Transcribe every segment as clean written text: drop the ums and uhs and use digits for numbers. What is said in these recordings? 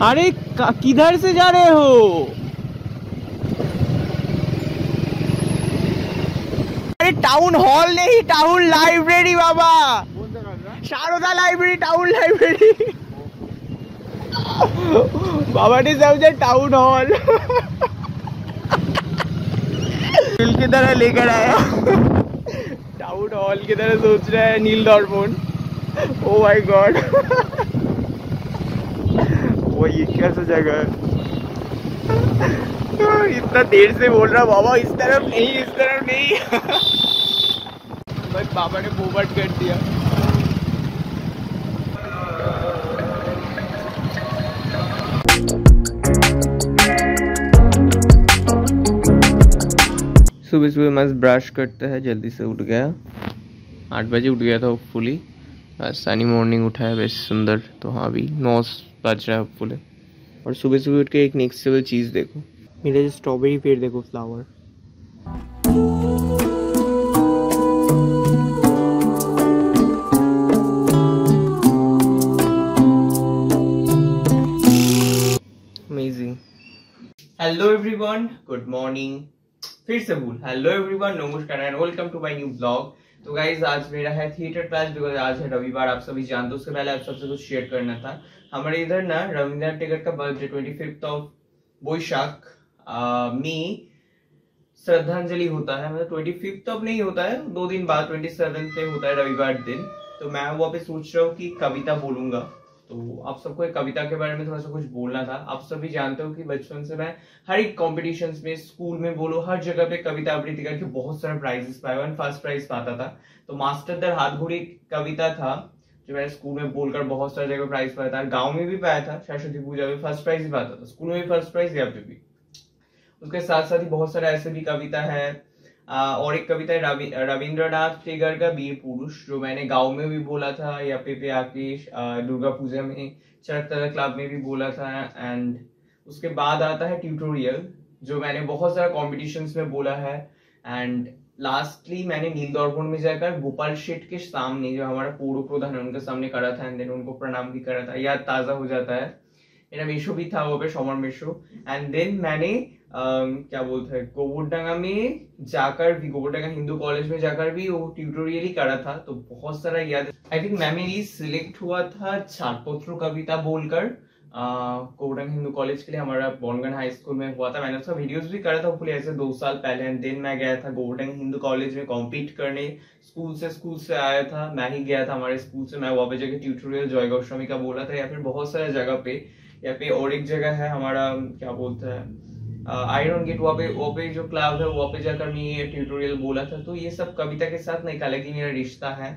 अरे किधर से जा रहे हो? अरे टाउन हॉल नहीं, टाउन लाइब्रेरी बाबा, शारदा लाइब्रेरी, टाउन लाइब्रेरी। बाबा ने समझा टाउन हॉल। दिल की तरह लेकर आया, टाउन हॉल की तरह सोच रहा है नील डॉर्मोन। ओ माय गॉड, वो ये कैसा जगह है? इतना देर से बोल रहा बाबा इस तरफ नहीं, इस तरफ नहीं। बस बाबा ने बोबट कर दिया। सुबह सुबह मस्त ब्रश करते हैं, जल्दी से उठ गया, 8 बजे उठ गया था होपफुली। सनी मॉर्निंग उठा है बेस्ट सुंदर। तो हाँ अभी 9 बज रहा है होपफुली। और सुबह सुबह उठ के एक नेक्स्ट लेवल चीज़ देखो, मेरा जो स्ट्रॉबेरी पेड़ देखो, flower. Amazing. Hello everyone, good morning. फिर से बोल हेलो एवरीवन, नमस्कार and welcome to my new blog. तो गाइज आज मेरा है थिएटर क्लास, बिकॉज आज है रविवार, आप सभी जानते हो। उससे पहले आप सबसे कुछ शेयर करना था। हमारे इधर ना रविंद्रनाथ टैगोर का बर्थडे 25 ऑफ वैशाख में श्रद्धांजलि होता है। मतलब 25 ऑफ नहीं होता है, 2 दिन बाद 27 पे होता है रविवार दिन। तो मैं वहाँ पे सोच रहा हूँ कि कविता बोलूंगा। तो आप सबको एक कविता के बारे में थोड़ा सा कुछ बोलना था। आप सभी जानते हो कि बचपन से मैं हर एक कॉम्पिटिशन्स में, स्कूल में बोलो, हर जगह पे कविता आवृत्ति करके बहुत सारे प्राइजेस पाए। 1 फर्स्ट प्राइज पाता था। तो मास्टर दर हाथ घोड़ी कविता था जो मैंने स्कूल में बोलकर बहुत सारी जगह प्राइज पाया था। गाँव में भी पाया था, सरस्वती पूजा में फर्स्ट प्राइज ही पाता था, स्कूल में भी फर्स्ट प्राइज, यहाँ पे भी। उसके साथ साथ ही बहुत सारे ऐसे भी कविता है। और एक कविता है रविंद्रनाथ टैगोर का वीर पुरुष, जो मैंने गांव में भी बोला था, या पे आके दुर्गा पूजा में चरकतला क्लब में भी बोला था। एंड उसके बाद आता है ट्यूटोरियल, जो मैंने बहुत सारा कॉम्पिटिशन्स में बोला है। एंड लास्टली मैंने नील दर्पण में जाकर गोपाल शेठ के सामने, जो हमारा पौर प्रधान है, उनके सामने करा था। एंड देन उनको प्रणाम भी करा था, याद ताजा हो जाता है। मेरा मेशो भी था वो पे, समर मेशो। एंड देन मैंने क्या बोलते हैं, गोवर्धनगा में जाकर भी, गोवर्धनगा हिंदू कॉलेज में जाकर भी वो ट्यूटोरियल ही करा था। तो बहुत सारा याद। आई थिंक मैं मेरी सिलेक्ट हुआ था छाटपत्र कविता बोलकर गोवर्धनगा हिंदू कॉलेज के लिए। हमारा बॉनगन हाई स्कूल में हुआ था। मैंने उसका वीडियोस भी करा था पूरे ऐसे 2 साल पहले। एंड देन मैं गया था गोवर्धनगा हिंदू कॉलेज में कॉम्पीट करने। स्कूल से आया था, मैं ही गया था हमारे स्कूल से। मैं वहां पे जाकर ट्यूटोरियल जय गोस्वामी का बोला था, या फिर बहुत सारे जगह पे। यहाँ पे और एक जगह है हमारा, क्या बोलते हैं, आयरन गेट, वहाँ पे जो क्लब है वहाँ पे जाकर मैं ये ट्यूटोरियल बोला था। तो ये सब कविता के साथ एक अलग ही मेरा रिश्ता है।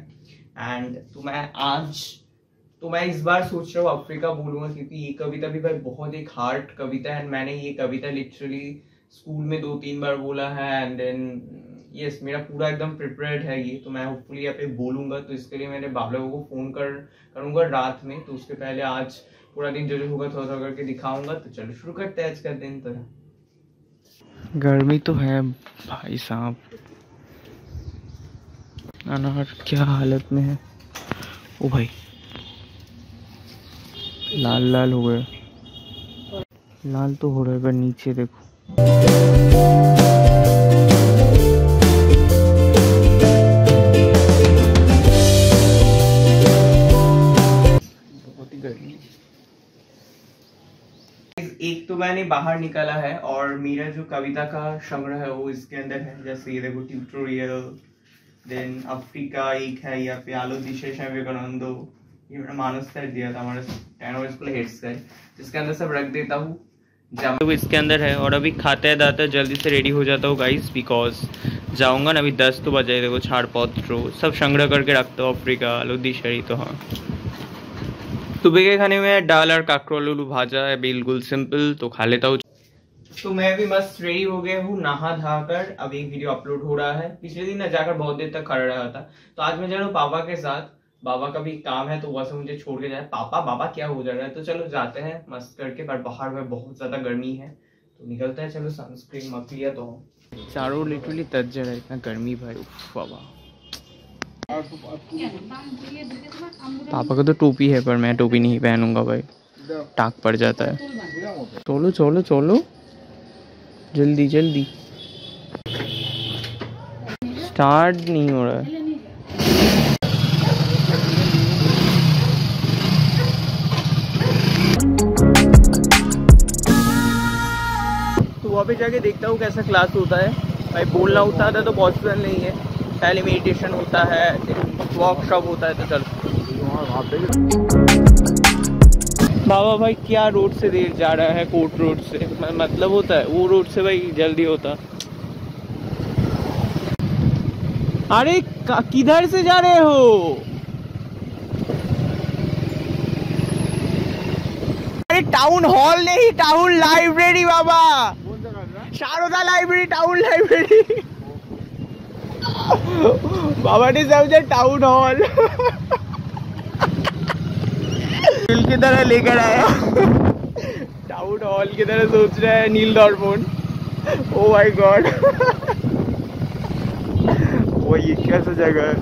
एंड तो मैं इस बार सोच रहा हूँ अफ्रीका बोलूंगा, क्योंकि ये कविता भी भाई बहुत एक हार्ड कविता है। मैंने ये कविता लिटरली स्कूल में 2-3 बार बोला है। एंड देन यस, मेरा पूरा एकदम प्रिपेयर्ड है ये। तो मैं होपफुली यहाँ पे बोलूंगा। तो इसके लिए मैंने बाबला को फोन करूंगा रात में। तो उसके पहले आज पूरा दिन जो होगा थोड़ा थोड़ा करके दिखाऊंगा। तो चलो शुरू करते हैं आज का दिन। तो गर्मी तो है भाई साहब, अनार क्या हालत में है। ओ भाई लाल लाल हो गया, लाल तो हो रहा है पर नीचे देखो। बहुत ही गर्मी। एक तो मैंने बाहर निकाला है, और मेरा जो कविता का संग्रह है वो इसके अंदर है। जैसे ये देखो ट्यूटोरियल, देन अफ्रीका एक है, यहाँ पे आलो दिशा विवेकानंदो, ये मेरा मानस सर दिया था हमारे 10 स्कूल हेड्स का, जिसके अंदर सब रख देता हूँ। तो इसके अंदर है। और अभी खाते दाते जल्दी से रेडी हो जाता हूँ गाइस, बिकॉज जाऊंगा ना। अभी 10 तो बजे, देखो छाड़पत्र सब संग्रह करके रखता हूँ, अफ्रीका आलो दिशा। तो हाँ, सुबह के खाने में दाल और काकरोल आलू भाजा है, बिल्कुल सिंपल, तो खा लेता हूँ। तो मैं भी मस्त रेडी हो गया हूँ, नहा धा कर। अब एक वीडियो अपलोड हो रहा है। पिछले दिन न जाकर बहुत देर तक खड़ा रहा था। तो आज मैं जा रहा हूँ पापा के साथ। बाबा का भी काम है, तो वैसे मुझे छोड़ के जाए। बाबा क्या हो जा रहा है। तो चलो जाते हैं मस्त करके। पर बाहर में बहुत ज्यादा गर्मी है, तो निकलते हैं। चलो सनस्क्रीन मत लिया तो चारों लिटरली तज जा रहा है, इतना गर्मी भाई। बाबा पापा का तो टोपी है, पर मैं टोपी नहीं पहनूंगा भाई। टाक पड़ जाता है। चलो चलो चलो जल्दी जल्दी, स्टार्ट नहीं हो रहा है। तो वहाँ पे जाके देखता हूँ कैसा क्लास होता है। भाई बोलना होता था तो पॉसिबल नहीं है, पहले मेडिटेशन होता है, वर्कशॉप होता है। तो चल बाबा भाई क्या रोड से देर जा रहा है, कोर्ट रोड से मतलब होता है वो रोड से भाई जल्दी होता। अरे किधर से जा रहे हो? अरे टाउन हॉल नहीं, टाउन लाइब्रेरी बाबा, शारदा लाइब्रेरी, टाउन लाइब्रेरी। बाबा ने समझा टाउन हॉल। दिल की तरह लेकर आया, टाउन हॉल की तरह सोच रहा है नील दर्पण। ओ माय गॉड, वो ये कैसा जगह है?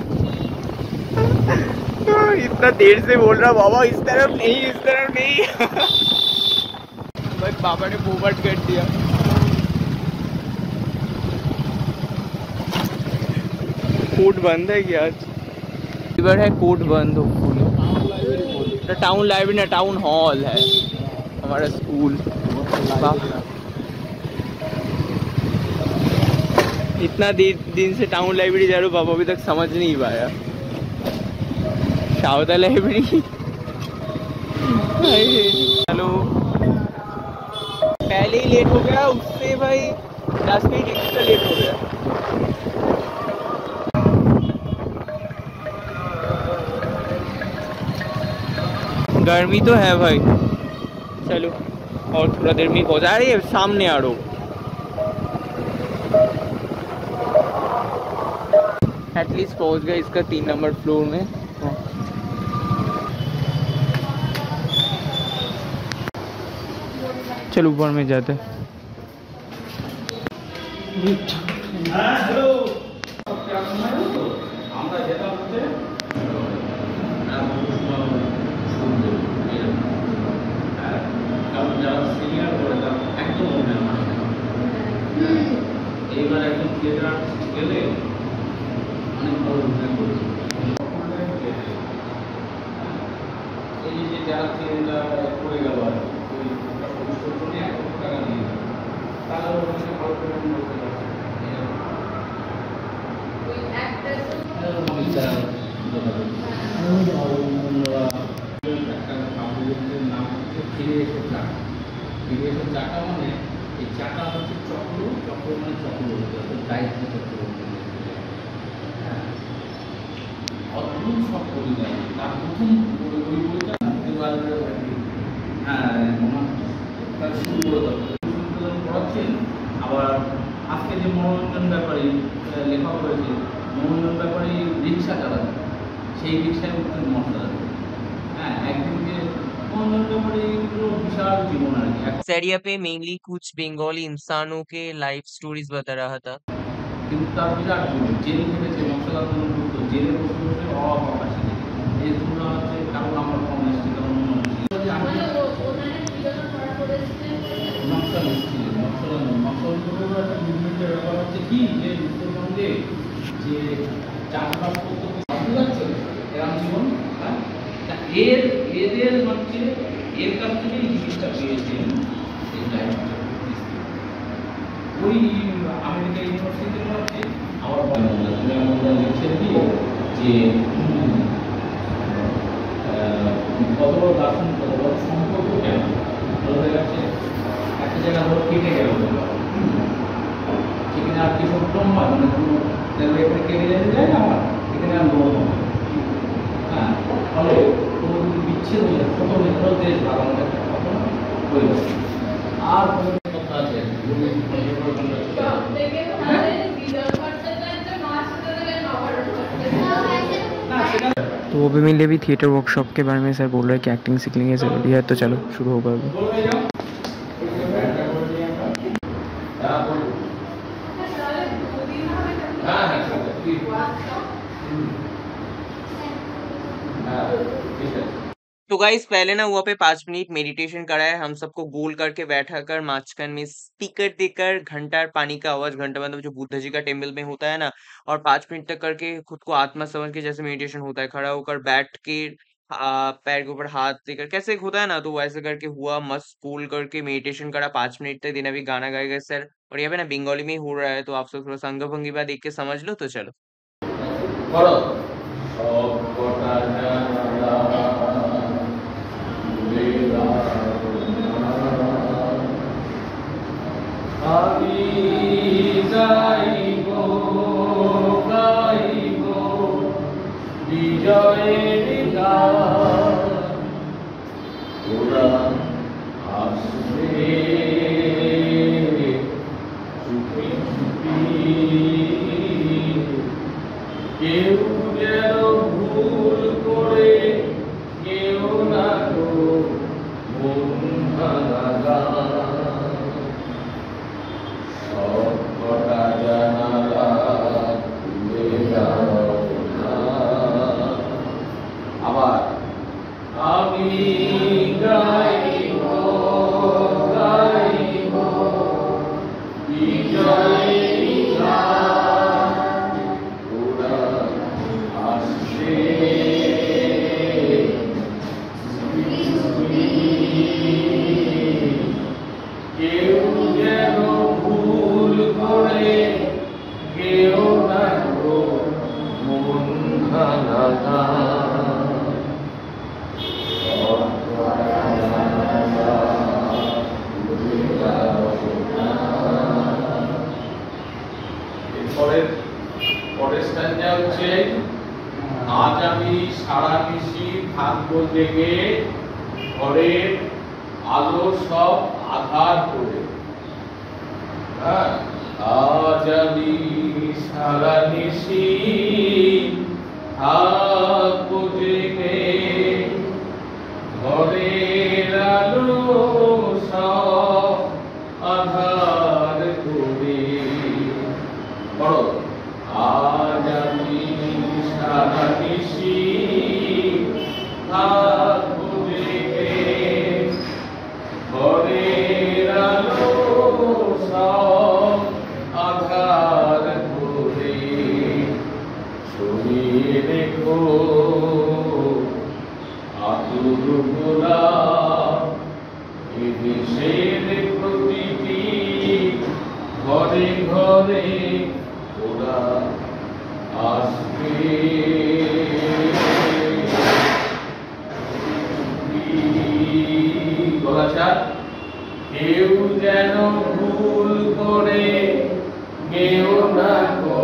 इतना देर से बोल रहा बाबा इस तरफ नहीं, इस तरफ नहीं। बस पापा ने पोपट कर दिया। कोर्ट बंद है क्या आज? इधर है कोर्ट बंद हो फुल। टाउन लाइब्रेरी ना, टाउन हॉल है हमारा स्कूल। इतना दिन से टाउन लाइब्रेरी जा रहा हूँ, पापा अभी तक समझ नहीं पाया। शारदा लाइब्रेरी। हेलो, पहले ही लेट हो गया, उससे भाई 10 मिनट एक्स्ट्रा लेट हो गया। गर्मी तो है भाई, चलो और थोड़ा देर में पहुंचा रही है, सामने आ रहा हूँ। एटलीस्ट पहुंच गए इसका 3 नंबर फ्लोर में। चलो ऊपर में जाते हैं। চাকা মানে এই চাকা হচ্ছে চক্র, চক্র মানে চক্র দায়িত্ব চক্র, হ্যাঁ অদ্ভুত সব কবিতা। তার প্রথম ওই বইটা হ্যাঁ তার শুরু পড়াচ্ছেন। আবার আজকে যে মনোরঞ্জন ব্যাপারে লেখা হয়েছে, মনোরঞ্জন ব্যাপারে রিক্সা চালাতে, সেই রিক্সায় উঠতেন মশলা। হ্যাঁ একদিনকে सेरिया पे मेनली कुछ बंगाली इंसानों के लाइफ स्टोरीज बता रहा था। কিন্তু তার বিরাট জেল থেকে যে মশলা করতো, জেলে বসে বসে অবকাশে এই তুলনা হচ্ছে, কারণ আমরা কম এসেছি, কারণ ব্যাপার হচ্ছে কি যে উত্তরবঙ্গে যে চাষবাস করতে যাচ্ছে এরকম জীবন, এদের হচ্ছে এর কাছ থেকে এই জিনিসটা পেয়েছেন। ওই আমেরিকা ইউনিভার্সিটিতে হচ্ছে আবার আমরা লিখছেন কি যে কত বড় দার্শন, কত বড় সম্পর্ক কেন হয়ে গেছে। একটা জায়গা ধরো কেটে গেল, সেখানে আর কিছু লম্বা মানে এখানে কেটে যেতে যায় না, আমার এখানে আর লোক হ্যাঁ, ফলে কোনো যদি বিচ্ছেদ হয়ে যায় ছোট মেট্রো দেশ বাগানোর একটা ঘটনা হয়ে যাচ্ছে। আর কথা আছে तो वो भी मिले भी थिएटर वर्कशॉप के बारे में सर बोल रहे हैं कि एक्टिंग सीख लेंगे ज़रूरी है। तो चलो शुरू होगा अभी। तो गाइस पहले ना वहाँ पे 5 मिनट मेडिटेशन कराया, हम सबको गोल करके बैठा कर माचकन में स्पीकर देकर घंटा पानी का आवाज, घंटा मतलब जो बुद्ध जी का टेम्पल में होता है ना, और 5 मिनट तक करके खुद को आत्मा समझ के, जैसे मेडिटेशन होता है खड़ा होकर बैठ के पैर के ऊपर हाथ देकर कैसे होता है ना, तो वैसे करके हुआ, मस्त गोल करके मेडिटेशन करा 5 मिनट तक। दिन अभी गाना गाएगा सर, और यहाँ पे ना बंगाली में ही हो रहा है, तो आप सब थोड़ा संग भंगी बात देख के समझ लो। तो चलो করো সব কটা জানালা খুলে আমি যাইব গাইব বিজয়ের গান ওরা আসবে চুপি চুপি কেউ যেন ভুল করে কেউ না গো মন ভাঙা গান সব কটা জানালা খুলে দাও না। আবার আমি গাইব গাইব বিজয়ের গান ওরা আসবে কেউ যেন ভুল করে কেউ না গো মন ভাঙা গান সব কটা জানালা খুলে দাও না। এরপরের পরের স্ট্যান্ডা হচ্ছে আজ আমি সারা নিশি থাকবো জেগে ঘরের আলো সব আধার করে। হ্যাঁ, আজ আমি সারা নিশি থাকবো জেগে ঘরের আলো সব আধার করে। বড় আজ আমি সারা নিশি থাকবো জেগে ঘরের আলো সব আধার করে। শরীর রেখো আতুর গোলাপ এ দেশের প্রতিটি ঘরে ঘরে ওরা আসবে। গলাচার কেউ যেন ভুল করে কেউ না গো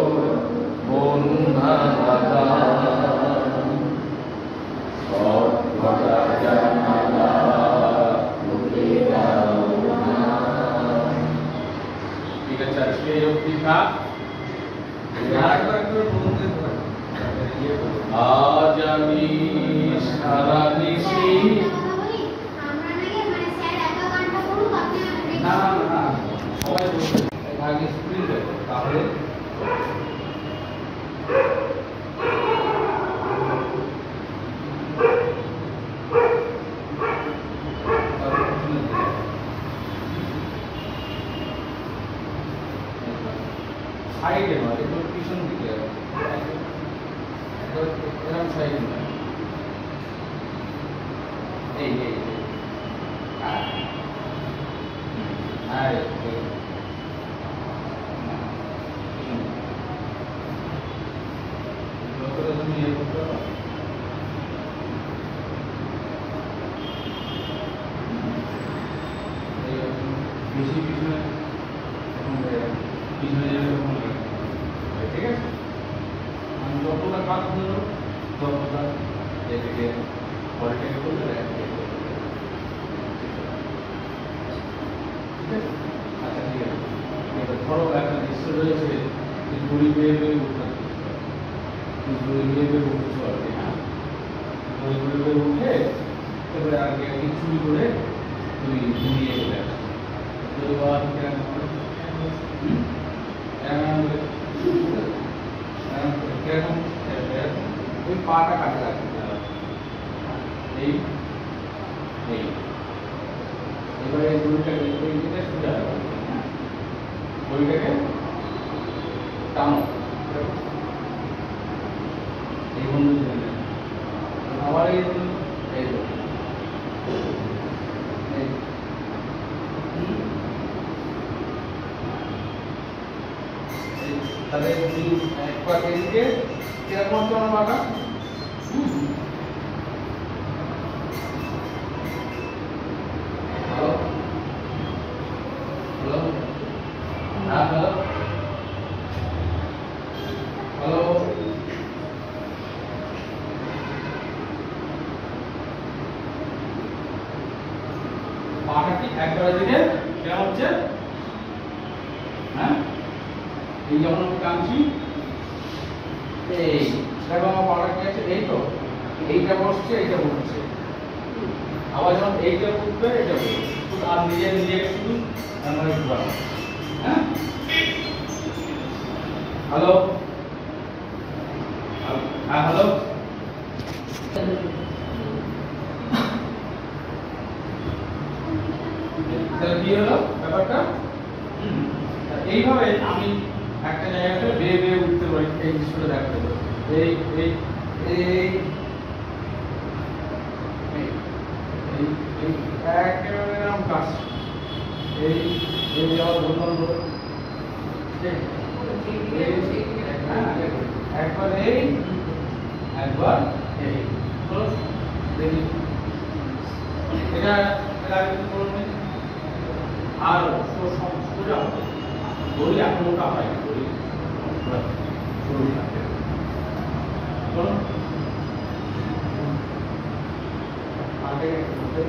মন ভাঙা গান সব কটা জানালা খুলে দাও না। ঠিক আছে, আজকে এই অবধি থাক। আজ আমি সারা নিশি না না সবাই আগে স্ক্রিন দেখো তাহলে সাইডে নয়, একটু পিছন দিকে এরকম সাইডে নয়, এই এই তুমি ইয়ে করতে পারো। বেশি পিছনে পিছনে ঠিক আছে, যতটা কাজ হলো ততটা এদিকে পলিটিকে করলে আচ্ছা ঠিক আছে। ধরো একটা দৃশ্য রয়েছে ঘুরি বেয়ে বেয়ে উঠতে ঘুরি বেয়ে বেয়ে উঠতে পারবে, হ্যাঁ ঘুরি ঘুরি বেয়ে উঠে এবারে আগে চুরি করে তুই ঘুরিয়ে চলে আসে কিরকম ওই পাটা কাটে রাখবে এই এবারে দড়িটাকে এই দিকে সোজা রাখো, দড়িটাকে টানো এই বন্ধু দিকে, আবার এই এই তাহলে একবার এদিকে কিরকম হচ্ছে আমার বাঁকা, হ্যালো হ্যালো হ্যাঁ হ্যালো হ্যালো, পাটা কি একবার এদিকে কেমন হচ্ছে, হ্যাঁ এই যেমন টানছি এই দেখো আমার পাটা কি আছে, এই তো এইটা বসছে এইটা বসছে, আবার যখন এইটা উঠবে এটা উঠবে, আর নিজে নিজে শুধু মানে ঘোরানো, হ্যাঁ হ্যালো হ্যাঁ হ্যালো, তাহলে কি হলো ব্যাপারটা, এইভাবে আমি একটা জায়গাতে বেয়ে বেয়ে উঠতে পারি, এই দৃশ্যটা দেখতে পারি, এই এই এই একেবারে এরকম কাজ, এই এই যাওয়ার বন্ধন একবার এই একবার এই দেখি এটা আর সোজা দড়ি এখন মোটা হয়, দড়ি সরু থাকে,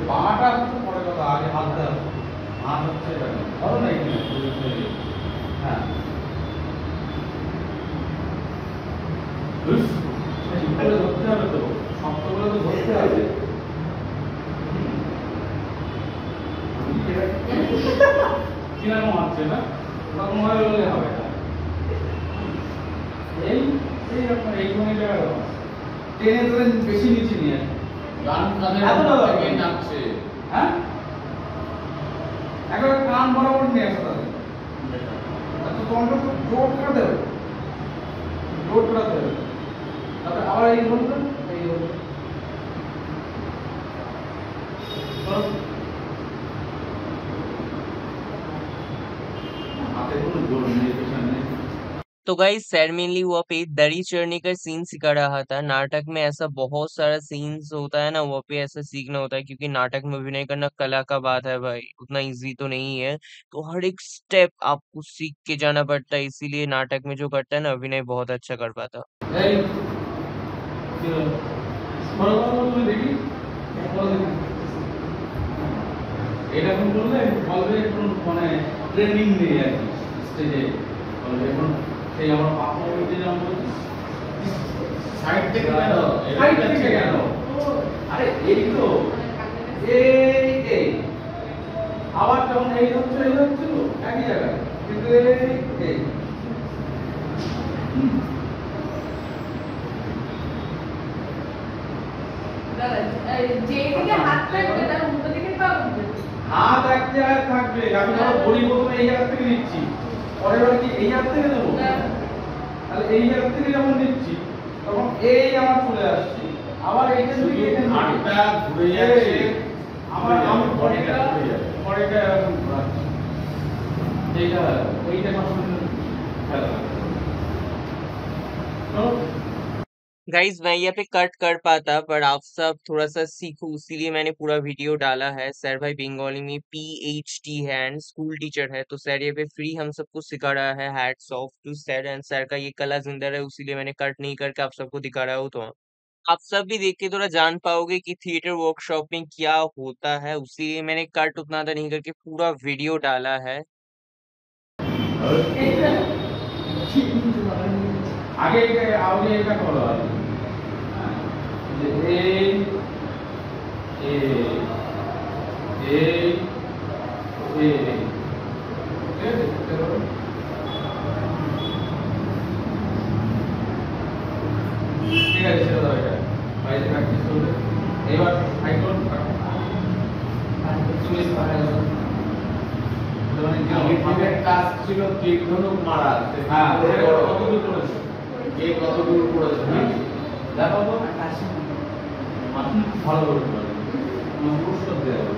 পাটা হচ্ছে পরে কথা, আগে হাতটা হাত হচ্ছে ধরো না এখানে, হ্যাঁ ধরতে হবে তো, শক্তগুলো তো ধরতে হবে, কিরকম হচ্ছে না ওরকম ভাবে বললে হবে না, এই এইরকম এইখানে জায়গা টেনে ধরে বেশি নিচে নিয়ে গান কানে নাচছে, হ্যাঁ একবার কান বরাবর নিয়ে আসো তাদের, তো তোমাকে তো জোর করাতে হবে, জোর করাতে হবে, তারপরে আবার এই বলবেন এই বলবেন হাতে কোনো জোর নেই পেছনে। तो गाइस सर मेनली वहाँ पे दरी चढ़ने का सीन सिखा रहा था। नाटक में ऐसा बहुत सारा सीन्स होता है ना, वहाँ पे ऐसा सीखना होता है क्योंकि नाटक में अभिनय करना कला का बात है भाई, उतना इजी तो नहीं है। तो हर एक स्टेप आपको सीख के जाना पड़ता है, इसीलिए नाटक में जो करता है ना अभिनय बहुत अच्छा कर पाता। এরকম করলে বলবে এখন মানে ট্রেনিং নেই আর কি স্টেজে, বলবে এখন সেই আমার পারফরমেন্সে যেমন বলছি সাইড থেকে কেন আরে এই তো এই আবার যখন এই হচ্ছে তো একই জায়গায় কিন্তু এই হাত এক জায়গায় থাকবে, আমি ধরো বড়ি প্রথমে এই হাত থেকে নিচ্ছি, পরের বার কি এই হাত থেকে দেবো, তাহলে এই হাত থেকে যখন নিচ্ছি তখন এই আমার চলে আসছে, আবার এইটা যদি হাতটা ঘুরে যাচ্ছে, আমার আমি বডিটা এরকম ঘোরাচ্ছি, এইটা কখন খেলা তো गाइज मैं यहाँ पे कट कर पाता पर आप सब थोड़ा सा सीखो, इसीलिए मैंने पूरा वीडियो डाला है। सर भाई बंगाली में PhD है एंड स्कूल टीचर है, तो सर यहाँ पे फ्री हम सबको सिखा रहा है। Hats off to sir, and sir का ये कला जिंदा है, इसीलिए मैंने कट नहीं करके आप सबको दिखा रहा हूँ। तो आप सब भी देख के थोड़ा जान पाओगे कि थिएटर वर्कशॉप में क्या होता है, उसीलिए मैंने कट उतना था नहीं करके पूरा वीडियो डाला है। আগে এটা করো আর এই ঠিক আছে সেটা দাও, এটা বাইরে প্র্যাকটিস করবে, এবার হাই করো তুমি কাজ ছিল তীর ধনুক মারা। হ্যাঁ, কতদূর করেছে? কে কতদূর করেছে? দেখো তো আপনি ভালো করতে পারেন, পুরস্কার দেওয়া হবে।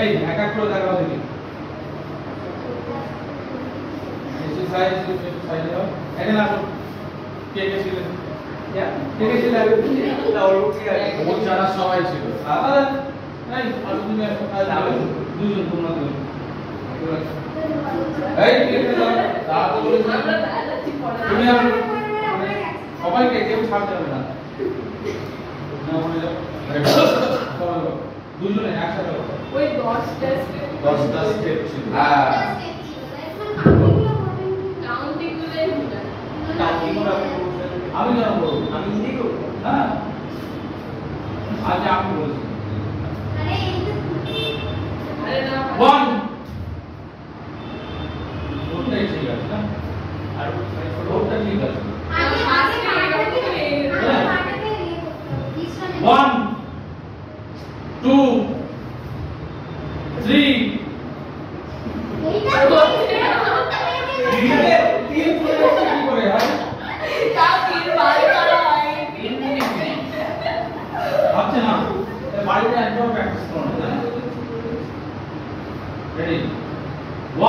এই এক এক করে দেখাও দেখি। এক্সারসাইজ দাও। এখানে আসো। কে কে ছিলেন? কে কে ছিলেন? ও যারা সবাই ছিল। এই তুমি দুজন তোমরা দুজন। এই কে কে তা তো বলে তুমি সবাইকে কেউ ছাড়তে হবে না। না বলে যাও। দুজনে একসাথে ওই 10টা স্টেপ ছিল। হ্যাঁ কাউন্টিং গুলোই ভুলা। আমি কেন বলবো? আমি হিন্দি করব। হ্যাঁ আজ আমি বলছি। আরে না 1 ওটাই ঠিক আছে না? আর ওটা ঠিক আছে। 1 2 3 তিন কি করে হয়? ভাবছে না বাড়িতে একদম প্র্যাকটিস করো না। রেডি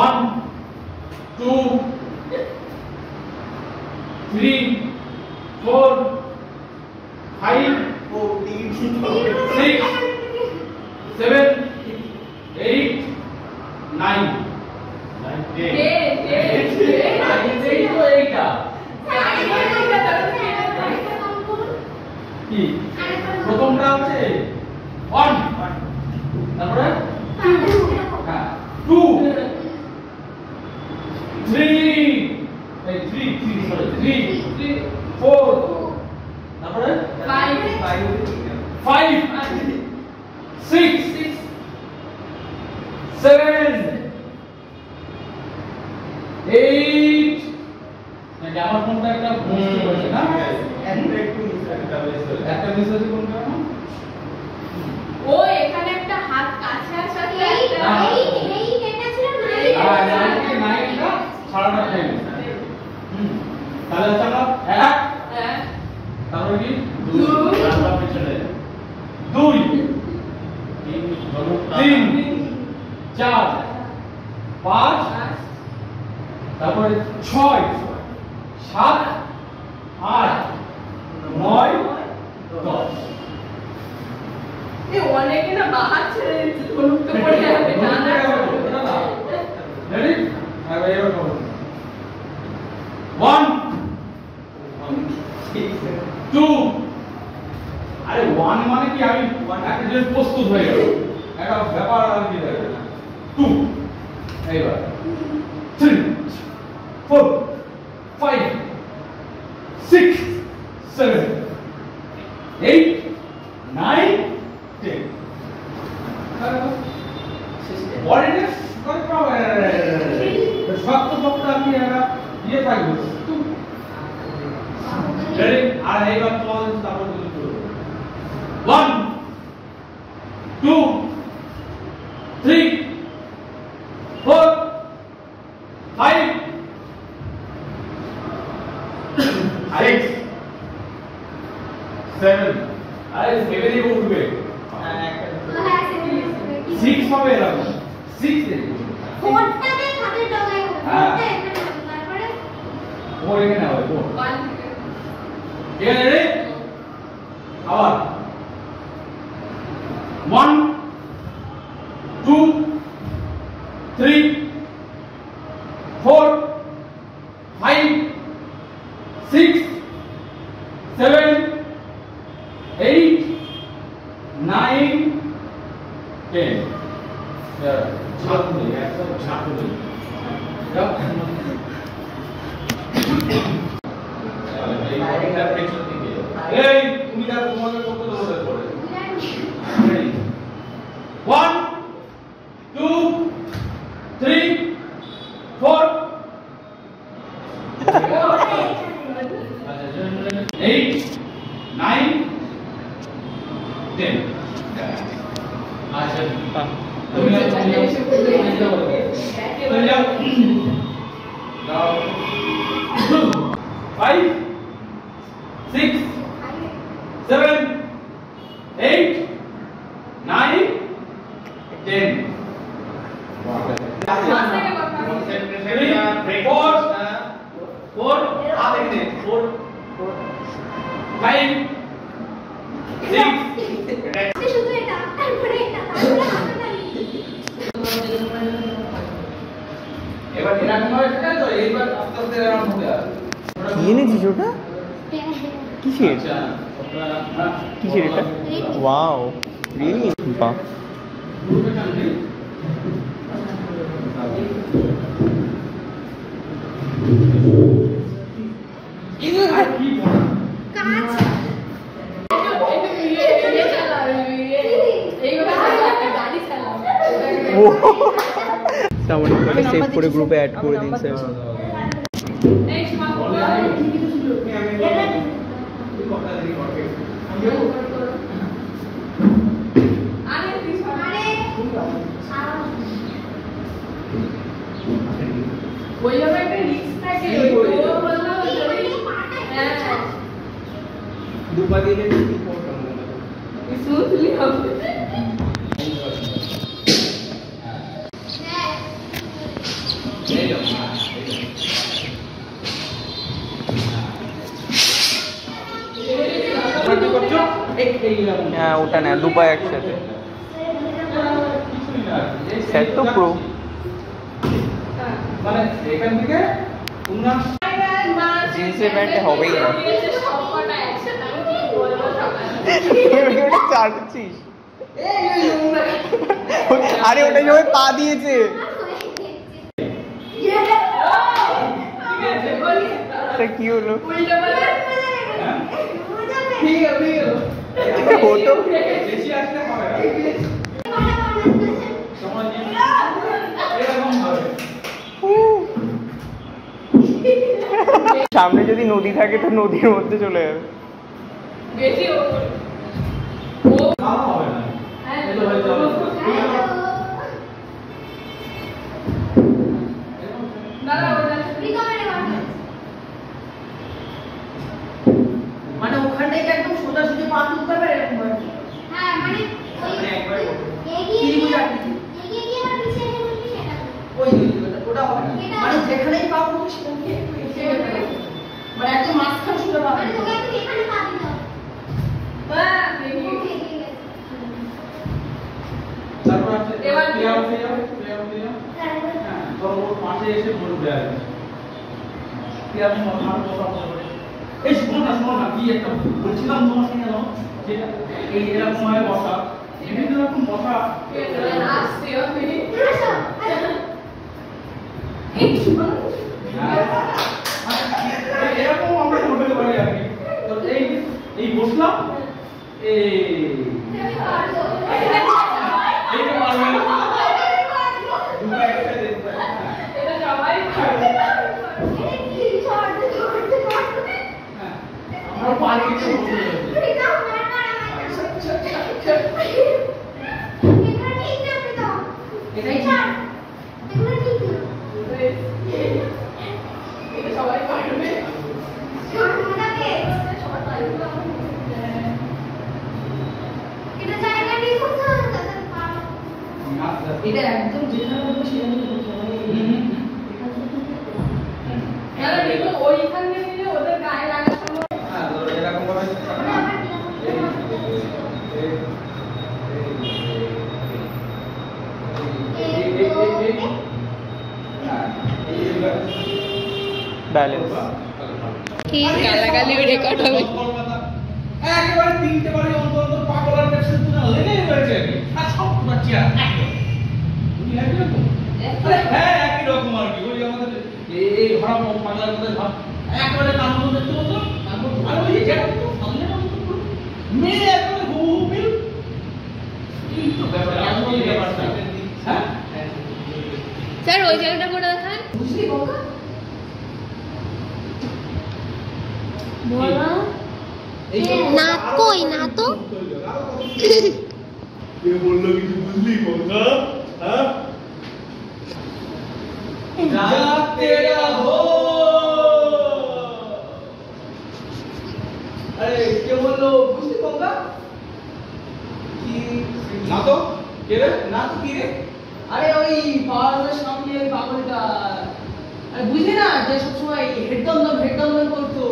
1 2 3 4 5 6 7 8 9 কি প্রথমটা হচ্ছে 1 তারপরে 2 3 এই 3 4 তারপরে 5 6 7 8 মানে আমার কোনটা একটা বুঝতে পারছি না। একটা মিস হয়েছে কোনটা? ও এখানে একটা হাত কাছে আছে নাইনটা সারাটা খাই তাহলে চলো এক তারপরে কি 2 তারপর পিছনে 2 3 4 5 তারপরে 6 7 8 9 10 এই অনেকে না বাহার ছেড়ে ধনুকটা পড়ে যাবে না না রেডি আর এবার করো 1 2 আরে 1 মানে কি আমি একটা জিনিস প্রস্তুত হয়ে গেল একটা ব্যাপার আর কি দেখো 2 এইবার 3 4 5 6 7 8 9 10 বডিটা করে পাওয়া শক্ত শক্ত আমি একটা ইয়ে থাকবে রেডি আর এইবার তোমাদের তারপর শুরু 1 2 3 4 5 6 7 আরে 7 এ উঠবে 6 হবে এরকম 6 এ ফোনটাতে হাতে ডগায় হ্যাঁ। ফোনটা এখানে তারপরে 4 এখানে হবে 4 1 এখানে রেডি আবার 1 2 3 4 5 6 7 8 9 10 ছাত্র একদম ছাত্র এই তুমি যা তোমাকে করতে দেবো পরে 1 2 3 4 8 9 10 আচ্ছা Five, 6, 7, 8, 9, 10. 3, 4, 5, 6. শুধু এটা তারপরে এটা তারপরে হাততালি এবার এরকম হবে ঠিক আছে তো এইবার আস্তে আস্তে এরকম হবে আর কি এনেছিস ওটা? কিসের? আচ্ছা কিসের এটা? Wow, really? বাহ। কাজ সামনে সেভ করে গ্রুপে অ্যাড করে দিন স্যার। ওইভাবে একটা রিস্ক থাকে ওই তো বললাম হ্যাঁ দুপা দিলে কি করতাম স্মুথলি হবে হ্যাঁ ওটা না, দুপা একসাথে। স্যার তো প্রো। মানে এখান থেকে তোমরা জিন্সের প্যান্টে হবেই না। সবকটা একসাথে আমি কি বলবো সকালে ওটা চার করছিস? আরে ওটা সবাই পা দিয়েছে। তা কি হলো? উল্টো বলে ঠিক আছে ফটো বেশি আসলে হবে সময় নিয়ে এরকম হবে সামনে যদি নদী থাকে তো নদীর মধ্যে চলে যাবে। বেশি ও ভালো হবে না হ্যাঁ এটা হয়ে যাবে দাদা ওটা মানে ওখান থেকে একদম সোজাসুজি পা তুলতে হবে এরকম ভাবে হ্যাঁ মানে ওই একবার এগিয়ে গিয়ে আর পিছিয়ে গেলে সেটা ওই ওটা হবে না মানে যেখানেই পা তুলবে সেখানে মানে একদম মাঝখানে সোজা পা মানে তুলতে তোকে হবে। একটু এখানে পা দিতে হবে হ্যাঁ দেখি ওকে এগিয়ে গেছে তারপর আছে এবার ক্লিয়ার হয়ে যাবে হ্যাঁ তোর ওর পাশে এসে বলবে আর ক্লিয়ার মার কথা বলবে এই শোনো না কি একটা বলছিলাম তোমাকে কেন যেটা এই এরকম ভাবে বসা বিভিন্ন রকম বসা আসছে আমি আসো এরকম আমরা করতে পারি আর কি তো এই বসলাম এই এইটা পারবে না দুটো একসাথে দেখতে পারি এটা সবাই পারবে হ্যাঁ আমরা পারি কিছু বলতে এটাই এটা সবাই পারবে এটা একদম যেখানে বলবো সেখানে বলতে হবে দাদা কিন্তু ওইখান থেকে নিলে ওদের গায়ে লাগার সময় হ্যাঁ তো এরকম ভাবে ব্যালেন্স। কি গালাগালিও রেকর্ড হবে একেবারে তিনটে বারে অন্তত পাগলার কাছে তুলে লেগে রয়েছে আর সব পাচ্ছি আর হ্যাঁ একই রকম আর কি ওই আমাদের এই ভরা পাগলার মধ্যে ভাব একেবারে কান মধ্যে দেখতে বলতো আর ওই যে সামনে মেয়ে একেবারে হু মিল এই তো ব্যাপার এই ব্যাপারটা হ্যাঁ স্যার ওই জায়গাটা করে দেখান বুঝলি বাবা বলো না কই না তো কে বললো কিছু বুঝলি কথা जागते रहो। अरे क्या बोलो बुझते होगा কি ना तो के रे না তো কি রে? আরে ওই পাওয়ারের সামনে ওই পাগলটা, আরে বুঝলি না যে সবসময় হেডদম করতো।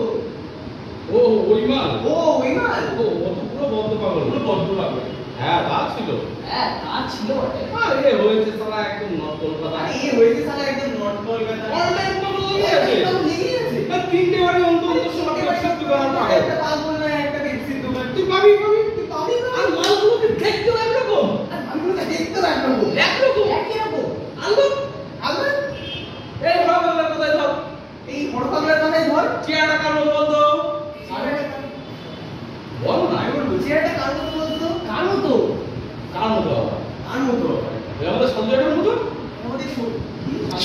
ও ওই মাল ও ওই মাল। ও ও তো পুরো বন্ধ পাগল পুরো বন্ধ পাগল হ্যাঁ তা ছিল হ্যাঁ তা ছিল বটে। আরে হয়েছে সালা একদম নট কলকাতা আরে এই হয়েছে সালা একদম নর্থ কলকাতা। অনলাইন তো লেগে আছে একদম লেগে আছে। না তিনটে বারে অন্তত সময় ব্যবসা দোকান পায় একটা পাগল না একটা পেপসির দোকান। তুই পাবি তুই পাবি না? আর মালগুলোকে দেখতে একরকম আর মালগুলোকে দেখতে লাগলো। একরকম একই রকম। আলো আলবা এই ভাবলা কোথায় সব এই হড়পাগলের কথাই ধর। চেয়ারটা কার মতো বলতো আরে বল না আমি বলবো চেহারাটা কার মতো বলতো? কানো তো কার মতো বাবা কার মতো? এই আমাদের সঞ্জয়ের মতো আমাদের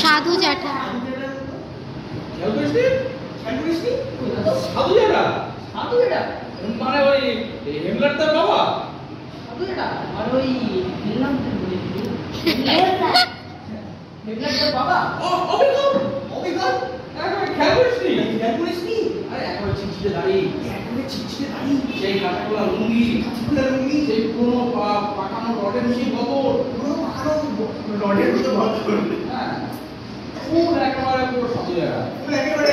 সাধু জ্যাঠা। সাধু জ্যাঠার মতো। খেয়াল করিসনি খেয়াল করিসনি? সাধু যারা সাধু এটা মানে ওই হেমলার তার বাবা সাধু এটা আর ওই নিলাম হেডলাইটের বাবা। ও অভিনব অবিগল? একবার খেয়াল করিসনি খেয়াল করিসনি? আরে একবার চিচিতে দাঁড়ি একেবারে ছিটছিটে দাঁড়ি, সেই কাঁচাকোলা লুঙ্গি কাঁচকুলা রুমি, সেই পুরনো পাকানো রডের সেই বদর পুরো পাকানো রডের মতো ভদ্র। হ্যাঁ পুরো একেবারে পুরো সাধু যারা পুরো একেবারে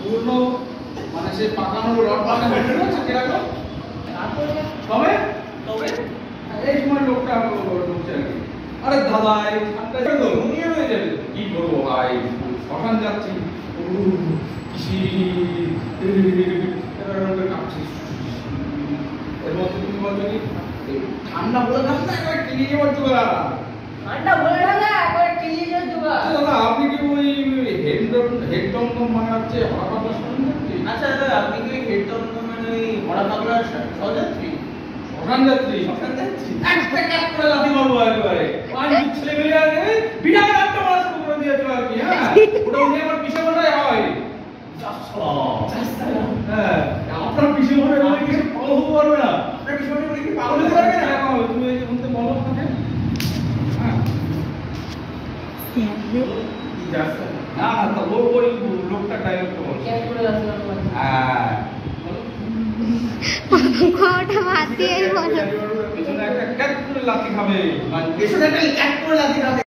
পুরনো মানে সেই পাকানো রড বানানো হচ্ছে কিরকম তারপরে তবে তবে এই সময় লোকটা ঢুকছে আর কি আরে দাদা এই ঠান্ডা তো ঘুমিয়ে রয়ে যাবে কি করবো ভাই শ্মশান যাচ্ছি কাঁপছি এর মধ্যে তুমি বলছো কি এই ঠান্ডা বলে থাকো না একবার কিনে যাবার জোগাড় ঠান্ডা বলে না একবার টিলিয়ে যাও জোগা। আচ্ছা দাদা আপনি কি ওই হেডডম মানে হচ্ছে হঠাৎ শুনুন নাকি আচ্ছা দাদা, আপনি কি হেডটন মানে ওই বড় পাগলার সহযাত্রী? শ্মশান যাত্রী শ্মশান যাচ্ছি? একটা কাট করে লাথি মারবো একেবারে পাঁচ ছেলে মিলে আগে বিরাট একটা মাছ করে দিয়েছো আর কি হ্যাঁ ওটা উনি আমার পিছে বসাই হয় হ্যাঁ আপনার পিছে বসে বলে কিছু পাগল হতে পারবে না আপনার বিষয়টা বলে কি পাগল পাগল হতে হতে পারবে পারবে না না? তুমি এই যে বলতে বলো আপনাকে হ্যাঁ কি যাচ্ছে? না না তা ওই লোকটা ডাইরেক্ট বলছে ক্যাচ করে আসলাম হ্যাঁ কোটা মারতে এই বলো। পেছনে একটা ক্যাট করে লাথি খাবে পেছনে একটা ক্যাট করে লাথি খাবে।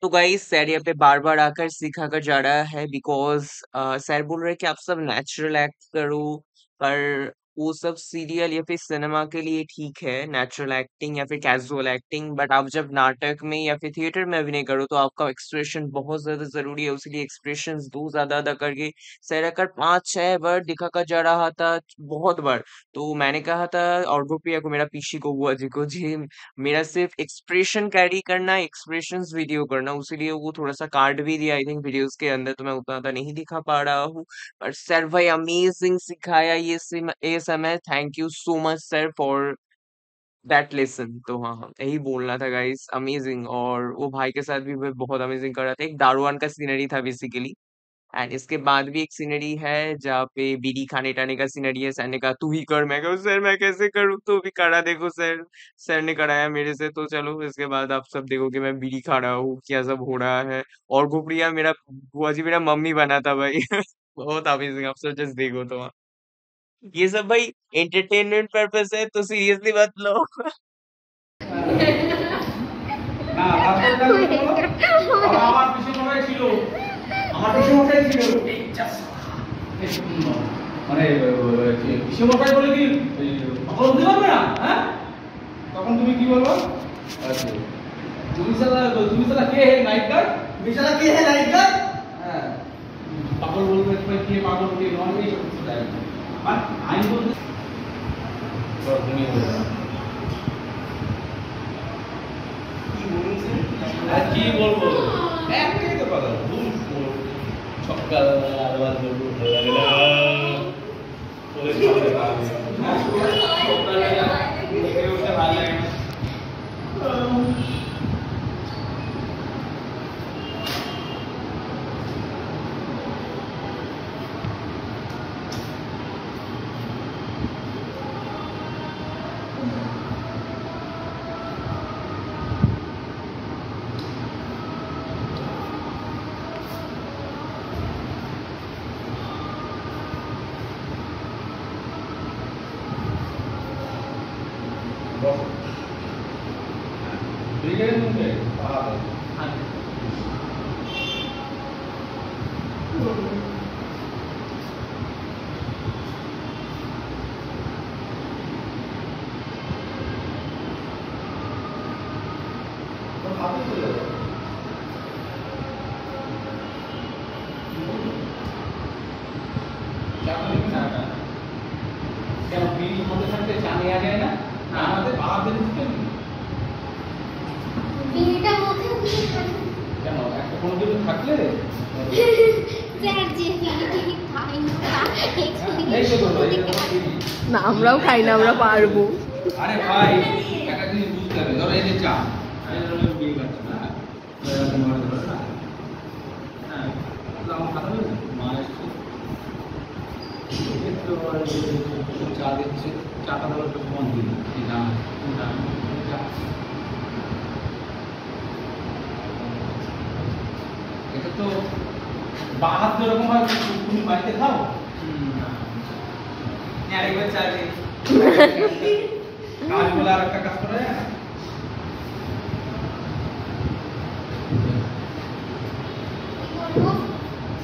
तो गाइस सर यहाँ पे बार बार आकर सिखा कर जा रहा है बिकॉज सर बोल रहे हैं कि आप सब नेचुरल एक्ट करो पर वो सब सीरियल या फिर सिनेमा के लिए ठीक है नेचुरल एक्टिंग या फिर कैजुअल एक्टिंग बट आप जब नाटक में या फिर थिएटर में अभिनय करो तो आपका एक्सप्रेशन बहुत ज्यादा जरूरी है उसके लिए एक्सप्रेशन दो ज्यादा करके सर अगर 5-6 बार दिखा कर जा रहा था बहुत बार तो मैंने कहा था और प्रिया को मेरा पीछे को बुआ जी को जी मेरा सिर्फ एक्सप्रेशन कैरी करना एक्सप्रेशंस वीडियो करना उसीलिए वो थोड़ा सा कार्ड भी दिया आई थिंक वीडियोस के अंदर तो मैं उतना नहीं दिखा पा रहा हूँ पर सर भाई अमेजिंग सिखाया ये समय thank you so much sir for that lesson तो हाँ हाँ यही बोलना था गाइस अमेजिंग और वो भाई के साथ भी मैं बहुत अमेजिंग कर रहा था एक दारोआन का सीनरी था बेसिकली एंड इसके बाद भी एक सीनरी है जहाँ पे बीड़ी खाने टाने का सीनरी है सर ने कहा तू ही कर मैं कहूँ सर मैं कैसे करूँ तो भी करा देखो सर ने कराया मेरे से तो चलो इसके बाद आप सब देखो कि मैं बीड़ी खा रहा हूँ क्या सब हो रहा है और घुपड़िया मेरा बुआ जी मेरा मम्मी बना था भाई बहुत अमेजिंग आप सब जस्ट देखो तो वहाँ ये सब भाई एंटरटेनमेंट पर्पस है तो सीरियसली मत लो না তারপরে আমার পিছে মনে ছিল আমার পিছনে মশাই ছিল। মানে পিছে মশাই বলে কি পাগল হতে পারবে না হ্যাঁ তখন তুমি কি বলবো আচ্ছা তুমি সালা কে হে নাইট গার্ড বেচারা কে হে লাইকার? হ্যাঁ পাগল বলবে তুমি কে পাগল কে নন এই সব কিছু তাই আর আমি বলতে তুমি বলো কি বলছেন? আর কি বলবো একটাই তো কথা সকাল আবার বলবো ভালো লাগে না বলে ভালো লাগে সকালে উঠে উঠে ভালো লাগে না দুই জায়গায় শুনবে কেন বিল মধ্যে থাকতে চা নেওয়া যায় না? না আমাদের বাহাদের বিলটা মুখে দিয়ে খাবে। কেন একটা কোনো কিছু থাকলে স্যার যে বিলটি খাই না এই তো বলো, এই তো বিল। না আমরাও খাই না, আমরা পারবো। আরে ভাই একটা জিনিস বুঝতে হবে, ধরো এই যে চা এই ধরনের বিল খাচ্ছে না এরকম ভাবে ধরো না হ্যাঁ আমার কথা বলছে মা এসছে চা দিচ্ছে চাটা ধরো একটু কম দিন এটা তো বাহাত যেরকম হয় তুমি বাড়িতে খাও আরেকবার চা দিই। কাজ বলে আর একটা কাজ করে করবো।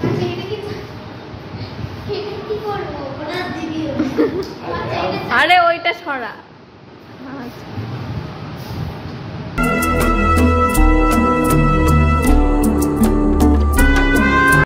আচ্ছা এটা কি করবো? ওরা দিবি। আরে ওইটা সরা। আচ্ছা।